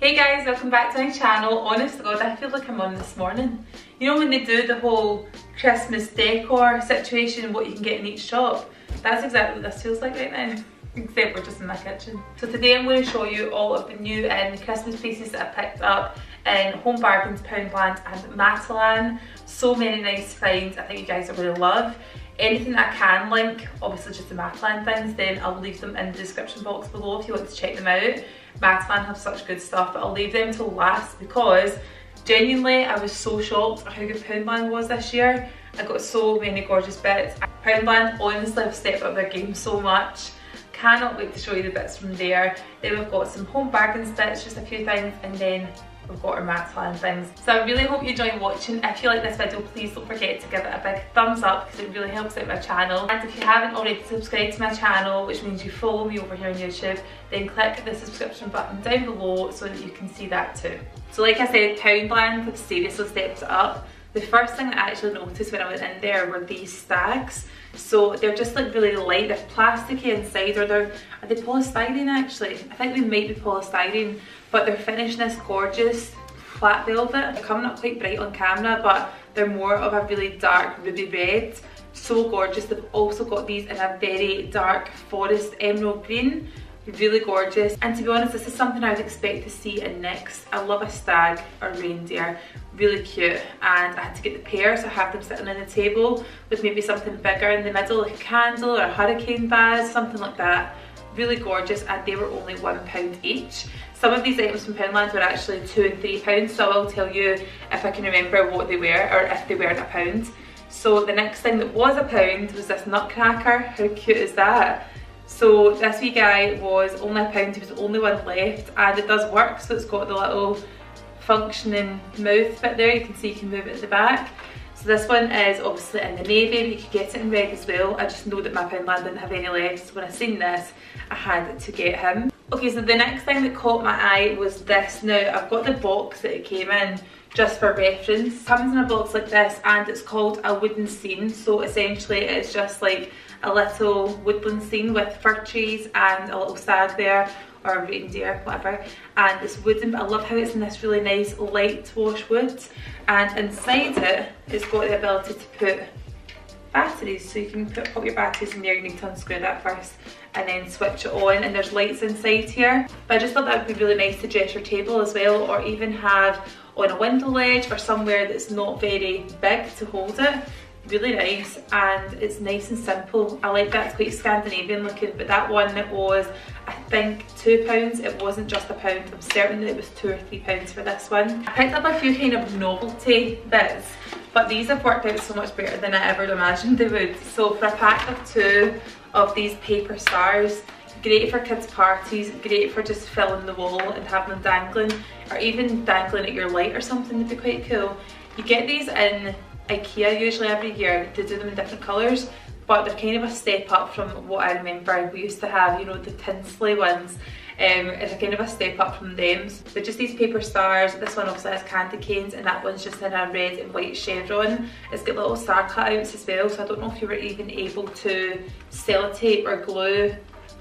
Hey guys, welcome back to my channel. Honest to God, I feel like I'm on this morning. You know when they do the whole Christmas decor situation, what you can get in each shop? That's exactly what this feels like right now. Except we're just in my kitchen. So today I'm going to show you all of the new Christmas pieces that I picked up in Home Bargains, Poundland and Matalan. So many nice finds I think you guys are going to love. Anything I can link, obviously just the Matalan things, then I'll leave them in the description box below if you want to check them out. Matalan have such good stuff, but I'll leave them till last because genuinely I was so shocked at how good Poundland was this year. I got so many gorgeous bits. Poundland honestly have stepped up their game so much. Cannot wait to show you the bits from there. Then we've got some Home Bargains bits, just a few things, and then we've got our Matalan things. So I really hope you enjoy watching. If you like this video, please don't forget to give it a big thumbs up because it really helps out my channel. And if you haven't already subscribed to my channel, which means you follow me over here on YouTube, then click the subscription button down below so that you can see that too. So like I said, Poundland have seriously stepped it up. The first thing that I actually noticed when I went in there were these stags. So they're just like really light, they're plasticky inside, or are they polystyrene actually? I think they might be polystyrene, but they're finished in this gorgeous flat velvet. They're coming up quite bright on camera, but they're more of a really dark ruby red. So gorgeous. They've also got these in a very dark forest emerald green. Really gorgeous, and to be honest, this is something I would expect to see in NYX. I love a stag or reindeer, really cute, and I had to get the pair, so I have them sitting on the table with maybe something bigger in the middle, like a candle or a hurricane vase, something like that. Really gorgeous, and they were only £1 each. Some of these items from Poundland were actually £2 and £3, so I will tell you if I can remember what they were, or if they weren't £1. So the next thing that was £1 was this Nutcracker. How cute is that? So this wee guy was only £1, he was the only one left, and it does work, so it's got the little functioning mouth bit there. You can see you can move it at the back. So this one is obviously in the navy, but you could get it in red as well. I just know that my Poundland didn't have any left, so when I seen this, I had to get him. Okay, so the next thing that caught my eye was this. Now, I've got the box that it came in, just for reference. It comes in a box like this, and it's called a wooden scene. So essentially it's just like a little woodland scene with fir trees and a little stag there, or a reindeer, whatever, and it's wooden, but I love how it's in this really nice light wash wood, and inside it, it's got the ability to put batteries, so you can put your batteries in there. You need to unscrew that first and then switch it on, and there's lights inside here. But I just thought that would be really nice to dress your table as well, or even have on a window ledge or somewhere that's not very big to hold it. Really nice, and it's nice and simple. I like that. It's quite Scandinavian looking, but that one was I think £2. It wasn't just £1. I'm certain that it was £2 or £3 for this one. I picked up a few kind of novelty bits, but these have worked out so much better than I ever imagined they would. So for a pack of 2 of these paper stars, great for kids' parties, great for just filling the wall and having them dangling, or even dangling at your light or something would be quite cool. You get these in IKEA usually every year. They do them in different colours, but they're kind of a step up from what I remember we used to have, you know, the tinsely ones. It's a kind of a step up from them. But just these paper stars. This one obviously has candy canes, and that one's just in a red and white chevron. It's got little star cutouts as well, so I don't know if you were even able to sellotape or glue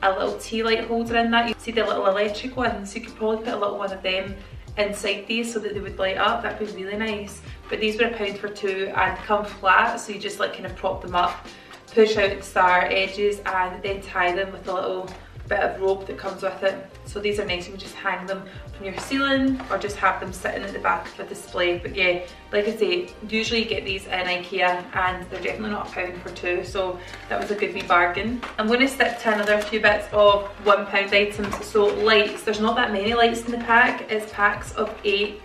a little tea light holder in that. You see the little electric ones, you could probably put a little one of them inside these so that they would light up. That'd be really nice. But these were £1 for 2, and come flat, so you just like kind of prop them up, push out the star edges, and then tie them with a little bit of rope that comes with it. So these are nice. You can just hang them from your ceiling or just have them sitting at the back of a display. But yeah, like I say, usually you get these in IKEA, and they're definitely not £1 for 2, so that was a good wee bargain. I'm going to stick to another few bits of £1 items. So lights, there's not that many lights in the pack. It's packs of 8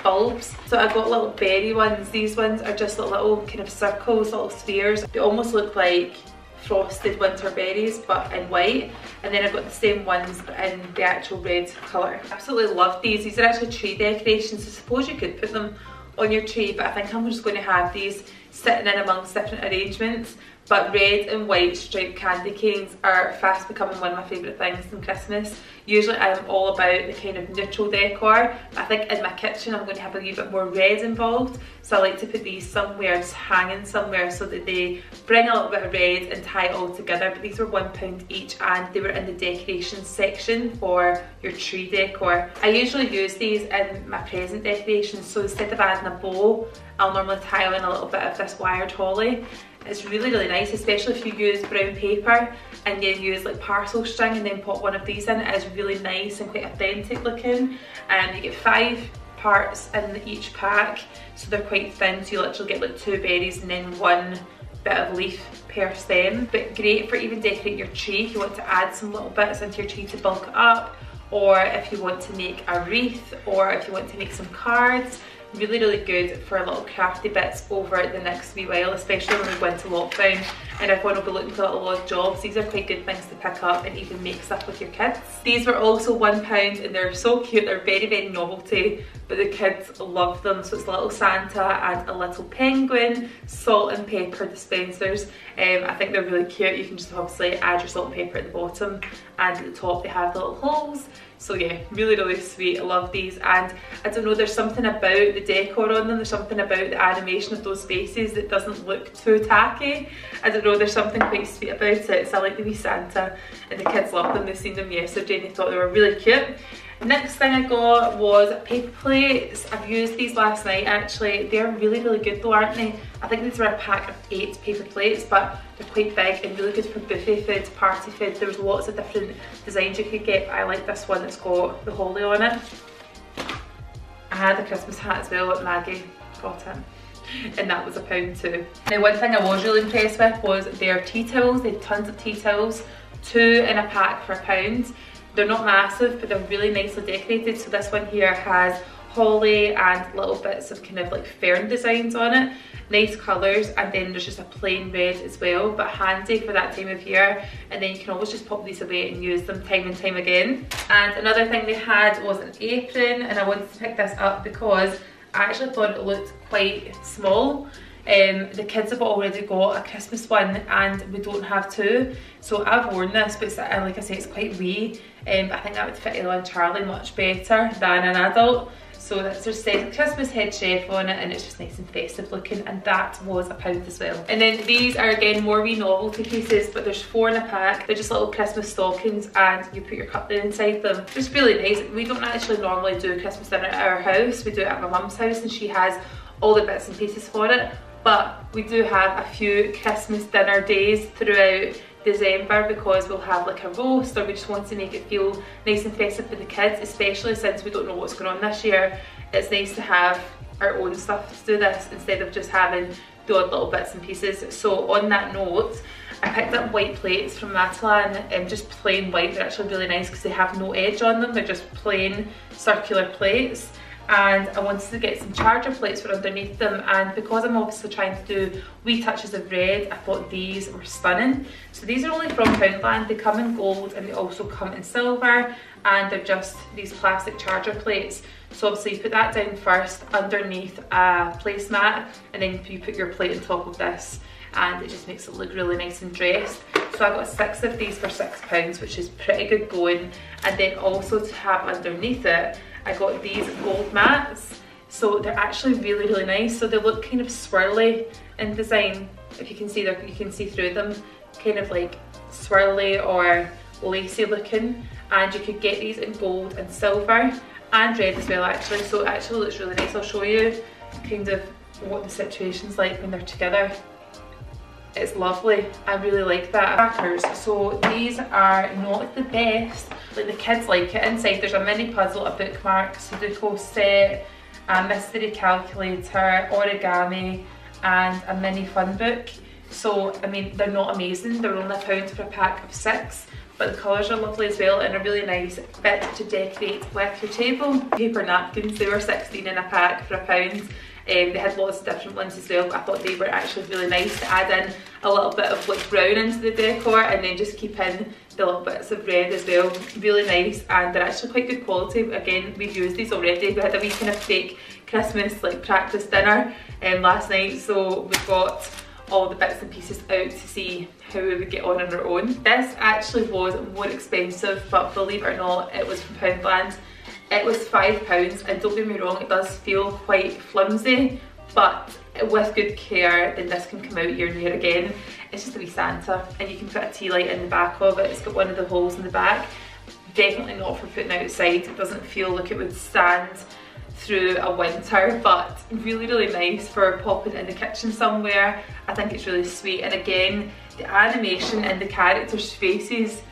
bulbs. So I got little berry ones. These ones are just little kind of circles, little spheres. They almost look like frosted winter berries but in white, and then I've got the same ones but in the actual red colour. Absolutely love these. These are actually tree decorations, so I suppose you could put them on your tree, but I think I'm just going to have these sitting in amongst different arrangements. but red and white striped candy canes are fast becoming one of my favourite things in Christmas. Usually I am all about the kind of neutral decor. I think in my kitchen I'm going to have a wee bit more red involved, so I like to put these somewhere, just hanging somewhere, so that they bring a little bit of red and tie it all together. But these were £1 each, and they were in the decorations section for your tree decor. I usually use these in my present decorations, so instead of adding a bow, I'll normally tie in a little bit of this wired holly. It's really, really nice, especially if you use brown paper and you use like parcel string and then put one of these in. It is really nice and quite authentic looking. And you get 5 parts in each pack, so they're quite thin, so you literally get like 2 berries and then 1 bit of leaf per stem. But great for even decorating your tree if you want to add some little bits into your tree to bulk it up, or if you want to make a wreath, or if you want to make some cards. Really, really good for little crafty bits over the next wee while, especially when we go into lockdown and everyone will be looking for little odd jobs. These are quite good things to pick up and even make stuff with your kids. These were also £1 and they're so cute. They're very, very novelty, but the kids love them. So it's a little Santa and a little penguin, salt and pepper dispensers. I think they're really cute. You can just obviously add your salt and pepper at the bottom, and at the top they have the little holes. So yeah, really, really sweet. I love these, and I don't know, there's something about the decor on them, there's something about the animation of those faces that doesn't look too tacky. I don't know, there's something quite sweet about it. So I like the wee Santa, and the kids love them. They've seen them yesterday and they thought they were really cute. Next thing I got was paper plates. I've used these last night actually. They're really, really good though, aren't they? I think these were a pack of 8 paper plates, but they're quite big and really good for buffet food, party food. There's lots of different designs you could get, but I like this one that's got the holly on it. I had a Christmas hat as well at Maggie, got it, and that was £1 too. Now one thing I was really impressed with was their tea towels. They had tons of tea towels, 2 in a pack for £1. They're not massive, but they're really nicely decorated. So this one here has holly and little bits of kind of like fern designs on it. Nice colours, and then there's just a plain red as well, but handy for that time of year. And then you can always just pop these away and use them time and time again. And another thing they had was an apron, and I wanted to pick this up because I actually thought it looked quite small. The kids have already got a Christmas one and we don't have 2, so I've worn this, but like I say, it's quite wee. I think that would fit Ella and Charlie much better than an adult. So that just says Christmas head chef on it, and it's just nice and festive looking, and that was £1 as well. And then these are again more wee novelty pieces, but there's 4 in a pack. They're just little Christmas stockings, and you put your cutlery inside them. It's really nice. We don't actually normally do Christmas dinner at our house. We do it at my mum's house, and she has all the bits and pieces for it. But we do have a few Christmas dinner days throughout December, because we'll have like a roast, or we just want to make it feel nice and festive for the kids, especially since we don't know what's going on this year. It's nice to have our own stuff to do this instead of just having the odd little bits and pieces. So on that note, I picked up white plates from Matalan, and just plain white. They're actually really nice because they have no edge on them. They're just plain circular plates. And I wanted to get some charger plates for underneath them, and because I'm obviously trying to do wee touches of red, I thought these were stunning. So these are only from Poundland. They come in gold and they also come in silver, and they're just these plastic charger plates. So obviously you put that down first underneath a placemat, and then you put your plate on top of this, and it just makes it look really nice and dressed. So I got 6 of these for £6, which is pretty good going. And then also to have underneath it, I got these gold mats. So they're actually really, really nice. So they look kind of swirly in design. If you can see, you can see through them, kind of like swirly or lacy looking. And you could get these in gold and silver and red as well actually. So it actually looks really nice. I'll show you kind of what the situation's like when they're together. It's lovely. I really like that. Crackers. So these are not the best. Like the kids like it. Inside there's a mini puzzle, a bookmark, Sudoku set, a mystery calculator, origami, and a mini fun book. So I mean, they're not amazing. They're only £1 for a pack of 6. But the colours are lovely as well, and a really nice bit to decorate with your table. Paper napkins, they were 16 in a pack for £1. They had lots of different ones as well, but I thought they were actually really nice to add in a little bit of like brown into the decor, and then just keep in the little bits of red as well. Really nice, and they're actually quite good quality. Again, we've used these already. We had a wee kind of fake Christmas like practice dinner last night, so we've got all the bits and pieces out to see how we would get on our own. This actually was more expensive, but believe it or not, it was from Poundland. It was £5, and don't get me wrong, it does feel quite flimsy, but with good care then this can come out year and year again. It's just a wee Santa, and you can put a tea light in the back of it. It's got one of the holes in the back. Definitely not for putting outside. It doesn't feel like it would stand through a winter, but really nice for popping in the kitchen somewhere. I think it's really sweet, and again, the animation and the characters' faces,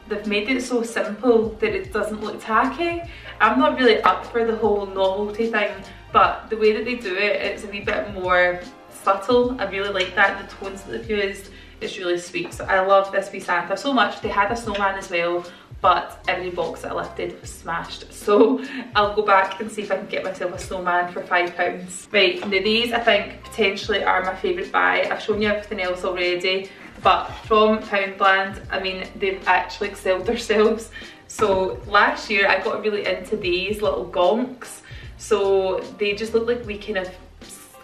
they've made it so simple that it doesn't look tacky. I'm not really up for the whole novelty thing, but the way that they do it, it's a wee bit more subtle. I really like that. The tones that they've used, it's really sweet. So I love this wee Santa so much. They had a snowman as well, but every box that I lifted was smashed. So I'll go back and see if I can get myself a snowman for £5. Right, now these I think potentially are my favourite buy. I've shown you everything else already, but from Poundland, I mean, they've actually excelled themselves. So last year I got really into these little gonks. So they just look like wee kind of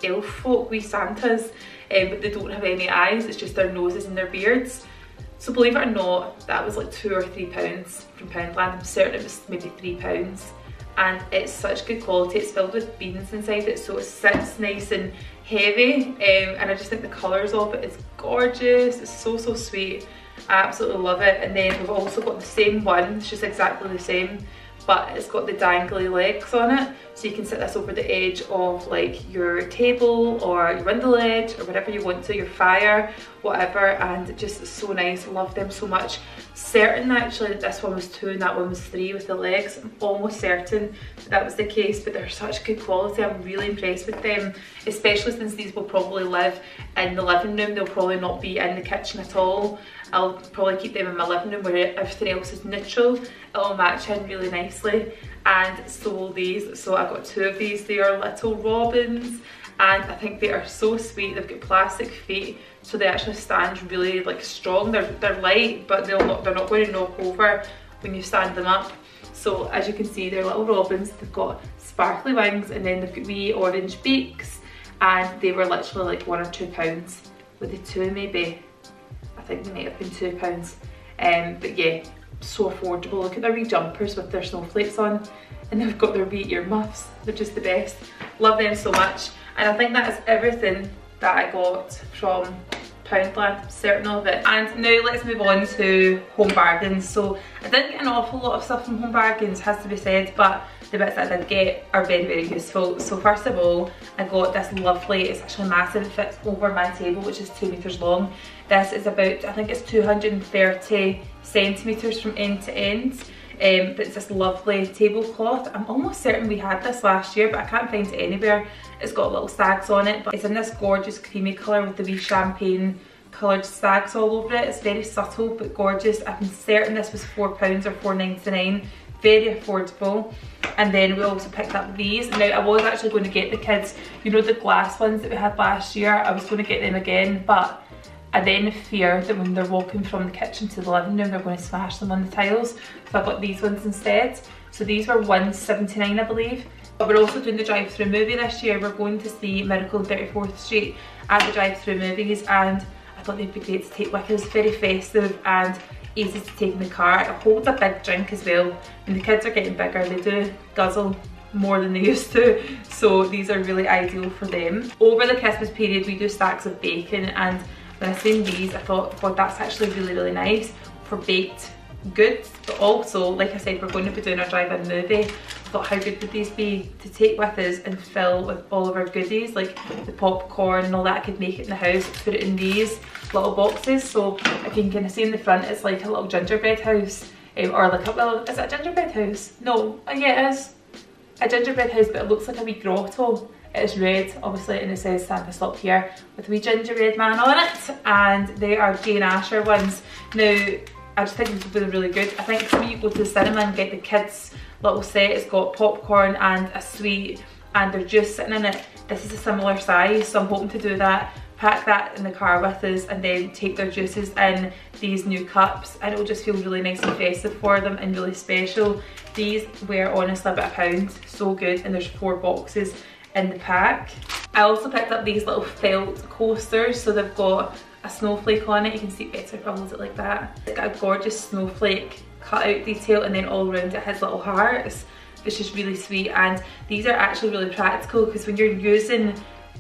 elf folk, wee Santas, but they don't have any eyes, it's just their noses and their beards. So believe it or not, that was like £2 or £3 from Poundland. I'm certain it was maybe £3. And it's such good quality. It's filled with beans inside it, so it sits nice and heavy. And I just think the colours of it is gorgeous. It's so sweet. I absolutely love it. And then we've also got the same one, it's just exactly the same, but it's got the dangly legs on it, so you can sit this over the edge of like your table or your window ledge or whatever you want to, your fire, whatever, and just so nice. Love them so much. Certain actually that this one was 2 and that one was 3 with the legs. I'm almost certain that was the case, but they're such good quality. I'm really impressed with them, especially since these will probably live in the living room. They'll probably not be in the kitchen at all. I'll probably keep them in my living room where everything else is neutral. It'll match in really nicely. And so will these. So I got 2 of these. They are little robins, and I think they are so sweet. They've got plastic feet, so they actually stand really like strong. They're light, but they're not going to knock over when you stand them up. So as you can see, they're little robins. They've got sparkly wings, and then they've got wee orange beaks, and they were literally like £1 or £2. Were they 2 maybe? I think they might have been £2. But yeah, so affordable. Look at their wee jumpers with their snowflakes on, and they've got their wee earmuffs. They're just the best. Love them so much. And I think that is everything that I got from Poundland, I'm certain of it. And now let's move on to Home Bargains. So I didn't get an awful lot of stuff from Home Bargains, has to be said, but the bits that I did get are very useful. So first of all, I got this lovely, it's actually massive, it fits over my table, which is 2 meters long. This is about, I think it's 230 centimeters from end to end. But it's this lovely tablecloth. I'm almost certain we had this last year, but I can't find it anywhere. It's got little stags on it, but it's in this gorgeous creamy colour with the wee champagne coloured stags all over it. It's very subtle but gorgeous. I'm certain this was £4 or £4.99. Very affordable. And then we also picked up these. Now I was actually going to get the kids, you know, the glass ones that we had last year. I was going to get them again, but I then fear that when they're walking from the kitchen to the living room, they're going to smash them on the tiles. So I got these ones instead. So these were £1.79, I believe. But we're also doing the drive-through movie this year. We're going to see Miracle on 34th Street at the drive-through movies, and I thought they'd be great to take with us. Very festive and easy to take in the car. It holds a big drink as well. When the kids are getting bigger, they do guzzle more than they used to, so these are really ideal for them. Over the Christmas period, we do stacks of bacon, and when I seen these, I thought, God, that's actually really nice for baked goods. But also, like I said, we're going to be doing our drive-in movie. I thought, how good would these be to take with us and fill with all of our goodies, like the popcorn and all that. I could make it in the house, put it in these little boxes. So if you can kind of see in the front, it's like a little gingerbread house, or like a little, is it a gingerbread house? No, yeah, it is a gingerbread house, but it looks like a wee grotto. It is red, obviously, and it says Santa Slop here with a wee gingerbread man on it, and they are Jane Asher ones. Now, I just think these will be really good. I think when you go to the cinema and get the kids' little set, it's got popcorn and a sweet and their juice sitting in it. This is a similar size, so I'm hoping to do that, pack that in the car with us, and then take their juices in these new cups, and it will just feel really nice and festive for them and really special. These were honestly about £1, so good, and there's 4 boxes in the pack. I also picked up these little felt coasters, so they've got a snowflake on it. You can see it better if I hold it like that. It's got a gorgeous snowflake cut out detail, and then all around it has little hearts, which is really sweet. And these are actually really practical, because when you're using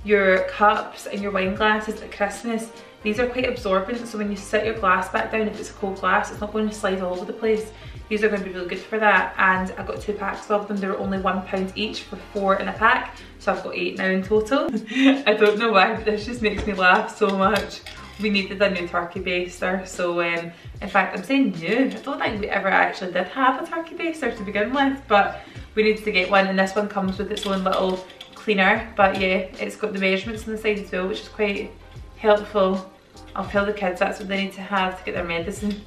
your cups and your wine glasses at Christmas, these are quite absorbent, so when you set your glass back down, if it's a cold glass, it's not going to slide all over the place. These are going to be really good for that, and I got 2 packs of them. They were only £1 each for 4 in a pack, so I've got 8 now in total. I don't know why, but this just makes me laugh so much. We needed a new turkey baster, so in fact, I'm saying new. I don't think we ever actually did have a turkey baster to begin with, but we needed to get one, and this one comes with its own little cleaner. But yeah, it's got the measurements on the side as well, which is quite helpful. I'll tell the kids that's what they need to have to get their medicine.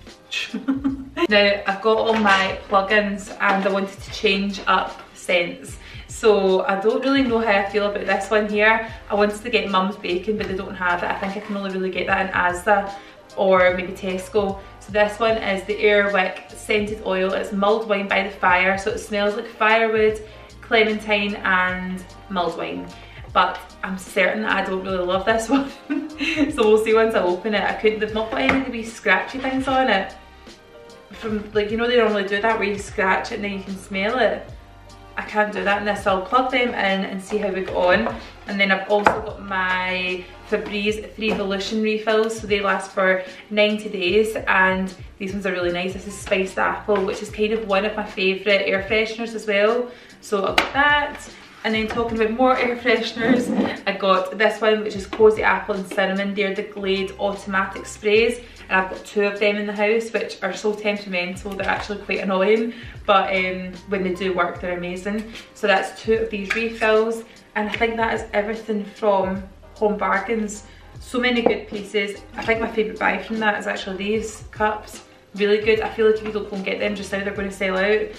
Now, I've got all my plugins and I wanted to change up scents. So I don't really know how I feel about this one here. I wanted to get Mum's Bacon, but they don't have it. I think I can only really get that in Asda or maybe Tesco. So this one is the Airwick Scented Oil. It's mulled wine by the fire, so it smells like firewood, clementine and mulled wine. But I'm certain that I don't really love this one. So we'll see once I open it. They've not got any of the wee scratchy things on it. From, like, you know, they normally do that where you scratch it and then you can smell it. I can't do that in this, so I'll plug them in and see how we go on. And then I've also got my Febreze 3 Evolution refills, so they last for 90 days, and these ones are really nice. This is Spiced Apple, which is kind of one of my favourite air fresheners as well. So I've got that. And then talking about more air fresheners, I got this one, which is Cozy Apple and Cinnamon. They're the Glade automatic sprays, and I've got 2 of them in the house, which are so temperamental. They're actually quite annoying, but when they do work, they're amazing. So that's 2 of these refills, and I think that is everything from Home Bargains. So many good pieces. I think my favourite buy from that is actually these cups. Really good. I feel like if you don't go and get them just now, they're going to sell out.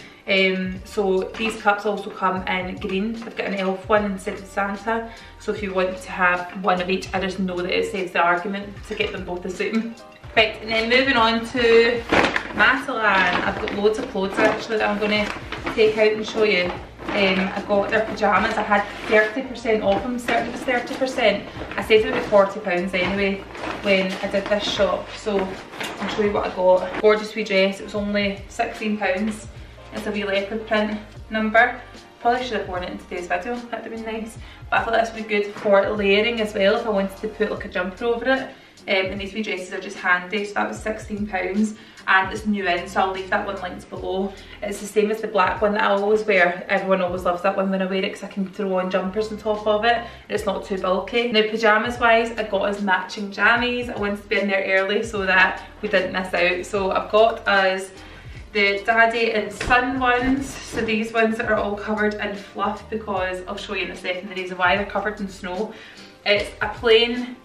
So these cups also come in green. They've got an elf one instead of Santa, so if you want to have one of each, I just know that it saves the argument to get them both the same. Right, and then moving on to Matalan. I've got loads of clothes actually that I'm going to take out and show you. I got their pyjamas. I had 30% off them, starting with 30%. I saved about £40 anyway when I did this shop, so I'll show you what I got. Gorgeous wee dress, it was only £16. It's a wee leopard print number. Probably should have worn it in today's video, that would have been nice. But I thought this would be good for layering as well if I wanted to put like a jumper over it. And these wee dresses are just handy, so that was £16, and it's new in, so I'll leave that one linked below. It's the same as the black one that I always wear. Everyone always loves that one when I wear it because I can throw on jumpers on top of it and it's not too bulky. Now pyjamas wise, I got us matching jammies. I wanted to be in there early so that we didn't miss out. So I've got us the Daddy and Son ones. So these ones are all covered in fluff because I'll show you in a second the reason why they're covered in snow. It's a plain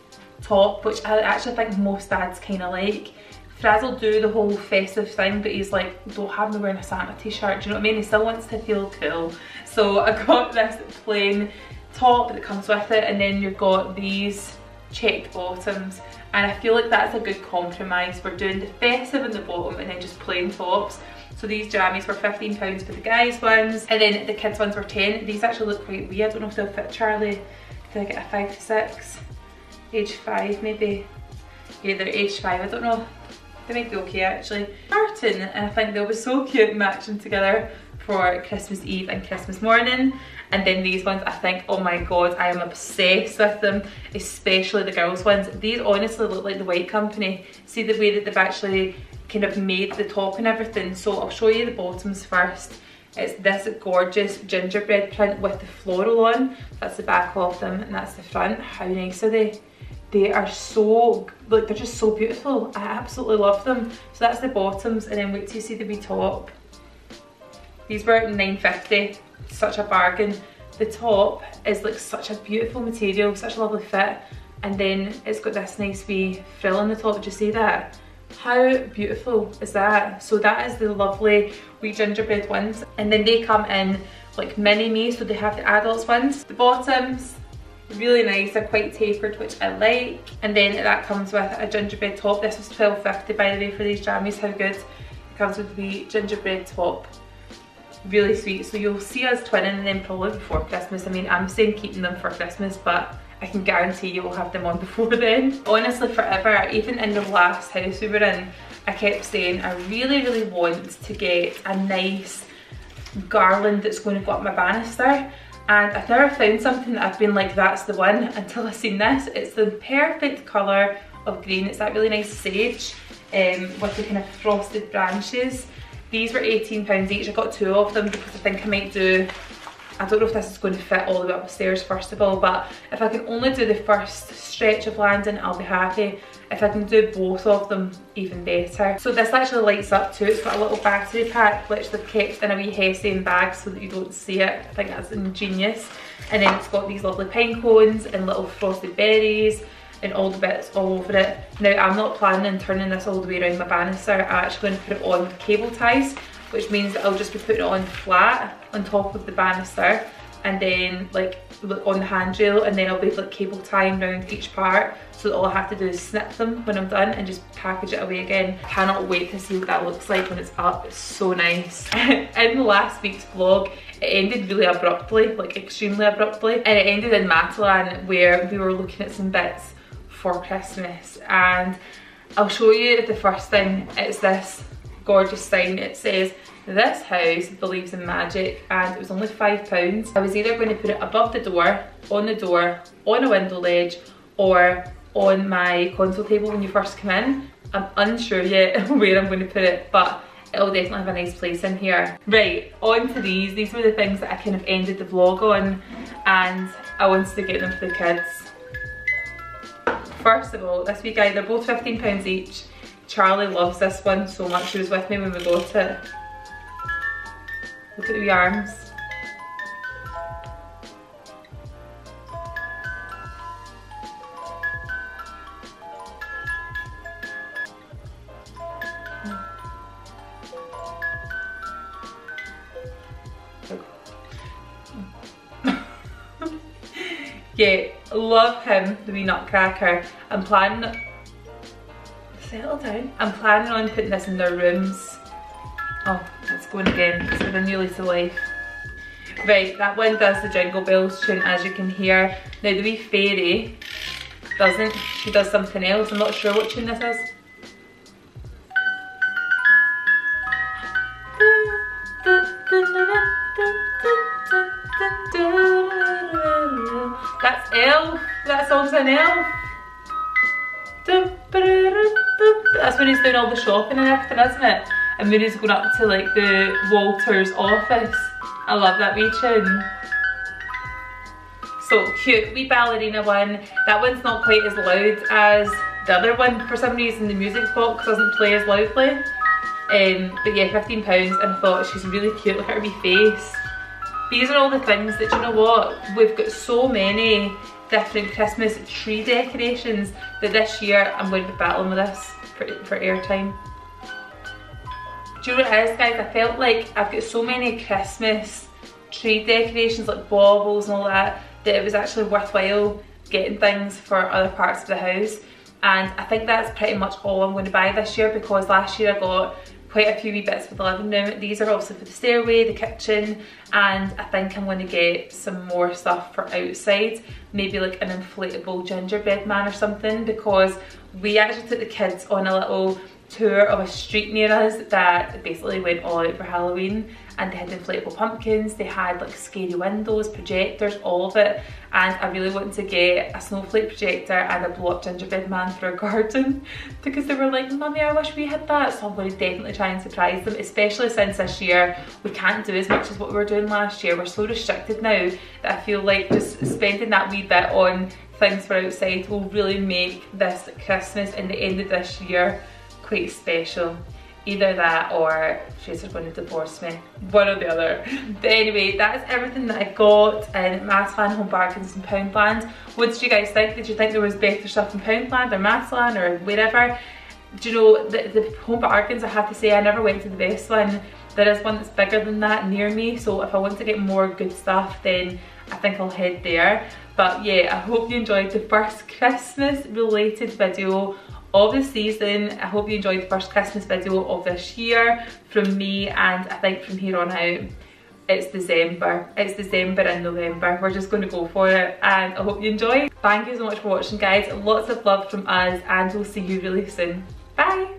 top, which I actually think most dads kind of like. Fraz will do the whole festive thing, but he's like, don't have me wearing a Santa t-shirt, do you know what I mean? He still wants to feel cool. So I got this plain top that comes with it, and then you've got these checked bottoms, and I feel like that's a good compromise. We're doing the festive in the bottom and then just plain tops. So these jammies were £15 for the guys ones, and then the kids ones were 10. These actually look quite weird. I don't know if they'll fit Charlie. Did I get a 5 to 6? Age 5 maybe. Yeah, they're age 5, I don't know. They might be okay actually. Tartan, and I think they'll be so cute matching together for Christmas Eve and Christmas morning. And then these ones, I think, oh my god, I am obsessed with them, especially the girls ones. These honestly look like the White Company. See the way that they've actually kind of made the top and everything. So I'll show you the bottoms first. It's this gorgeous gingerbread print with the floral on. That's the back of them and that's the front. How nice are they? They are so, like, they're just so beautiful. I absolutely love them. So that's the bottoms, and then wait till you see the wee top. These were £9.50, such a bargain. The top is like such a beautiful material, such a lovely fit, and then it's got this nice wee frill on the top. Did you see that? How beautiful is that? So that is the lovely wee gingerbread ones, and then they come in like mini me, so they have the adults ones. The bottoms, really nice, they're quite tapered, which I like, and then that comes with a gingerbread top. This was £12.50 by the way for these jammies. How good. It comes with the gingerbread top. really sweet. So you'll see us twinning them probably before Christmas. I mean, I'm saying keeping them for Christmas, but I can guarantee you will have them on before then. Honestly, forever, even in the last house we were in, I kept saying I really want to get a nice garland that's going to go up my banister, and I've never found something that I've been like, that's the one, until I've seen this. It's the perfect colour of green. It's that really nice sage with the kind of frosted branches. These were £18 each. I got 2 of them because I think I might do, I don't know if this is going to fit all the way upstairs first of all, but if I can only do the first stretch of landing, I'll be happy. If I can do both of them, even better. So this actually lights up too. It's got a little battery pack which they've kept in a wee hessian bag so that you don't see it. I think that's ingenious. And then it's got these lovely pine cones and little frosted berries and all the bits all over it. Now, I'm not planning on turning this all the way around my banister. I'm actually going to put it on with cable ties, which means that I'll just be putting it on flat on top of the banister, and then like on the handrail, and then I'll be like cable tying around each part, so that all I have to do is snip them when I'm done and just package it away again. Cannot wait to see what that looks like when it's up. It's so nice. In the last week's vlog, it ended really abruptly, like extremely abruptly, and it ended in Matalan where we were looking at some bits for Christmas, and I'll show you the first thing. It's this gorgeous sign. It says, "This house believes in magic," and it was only £5. I was either going to put it above the door, on a window ledge, or on my console table when you first come in. I'm unsure yet where I'm going to put it, but it'll definitely have a nice place in here. Right, on to these. These were the things that I kind of ended the vlog on, and I wanted to get them for the kids. First of all, this wee guy, they're both £15 each. Charlie loves this one so much. She was with me when we got it. Look at the wee arms. Yeah, love him, the wee Nutcracker. I'm planning, settle down. I'm planning on putting this in their rooms. Oh, it's going again. It's living nearly to life. Right, that one does the Jingle Bells tune, as you can hear. Now the wee fairy doesn't. She does something else. I'm not sure what tune this is. That's Elf. That song's an Elf. That's when he's doing all the shopping and everything, isn't it? And Mooney's going up to like the Walter's office. I love that wee tune. So cute, wee ballerina one. That one's not quite as loud as the other one. For some reason the music box doesn't play as loudly. But yeah, £15, and I thought she's really cute. Look at her wee face. These are all the things that, you know what, we've got so many different Christmas tree decorations that this year I'm going to be battling with this for airtime. Do you know what it is, guys? I felt like I've got so many Christmas tree decorations like baubles and all that, that it was actually worthwhile getting things for other parts of the house. And I think that's pretty much all I'm going to buy this year, because last year I got quite a few wee bits for the living room. These are also for the stairway, the kitchen, and I think I'm going to get some more stuff for outside. Maybe like an inflatable gingerbread man or something, because we actually took the kids on a little tour of a street near us that basically went all out for Halloween, and they had inflatable pumpkins, they had like scary windows, projectors, all of it, and I really wanted to get a snowflake projector and a blow up gingerbread man for our garden, because they were like, "Mummy, I wish we had that." So I'm going to definitely try and surprise them, especially since this year we can't do as much as what we were doing last year. We're so restricted now that I feel like just spending that wee bit on things for outside will really make this Christmas and the end of this year quite special. Either that or she's going to divorce me, one or the other. But anyway, that's everything that I got in Matalan, Home Bargains and Poundland. What did you guys think? Did you think there was better stuff in Poundland or Matalan or wherever? Do you know, the Home Bargains, I have to say, I never went to the best one. There is one that's bigger than that near me, so if I want to get more good stuff, then I think I'll head there. But yeah, I hope you enjoyed the first Christmas related video of the season. I hope you enjoyed the first Christmas video of this year from me, and I think from here on out it's December. It's December and November. We're just going to go for it, and I hope you enjoy. Thank you so much for watching, guys. Lots of love from us, and we'll see you really soon. Bye!